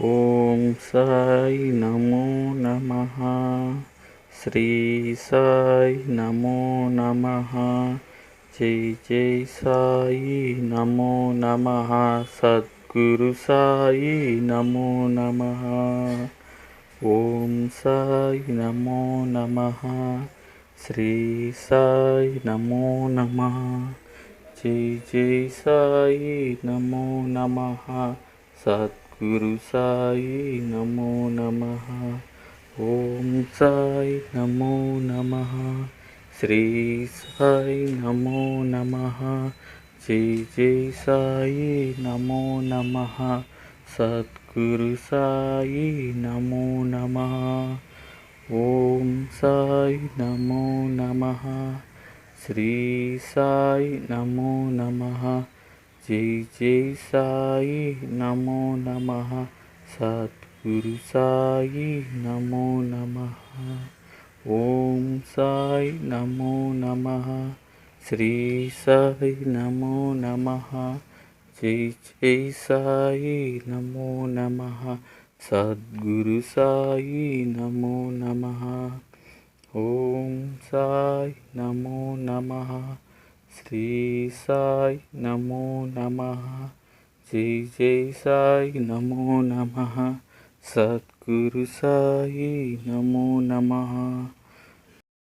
ఓం సాయి నమో నమః. శ్రీ సాయి నమో నమః. జై జై సాయి నమో నమః. సద్గురు సాయి నమో నమః. ఓం సాయి నమో నమః. శ్రీ సాయి నమో నమః. జై జై సాయి నమో నమః. సద్గురు సాయి నమో నమః. ఓం సాయి నమో నమః. శ్రీ సాయి నమో నమః. జై జై సాయి నమో నమః. సద్గురు సాయి నమో నమః. ఓం సాయి నమో నమః. శ్రీ సాయి నమో నమః. జై జై సాయి నమో నమః. సద్గురు సాయి నమో నమః. ఓం సాయి నమో నమః. శ్రీ సాయి నమో నమః. జై జై సాయి నమో నమః. సద్గురు సాయి నమో నమః. ఓం సాయి నమో నమః. శ్రీ సాయి నమో నమః. జై జై సాయి నమో నమః. సద్గురు సాయి నమో నమః.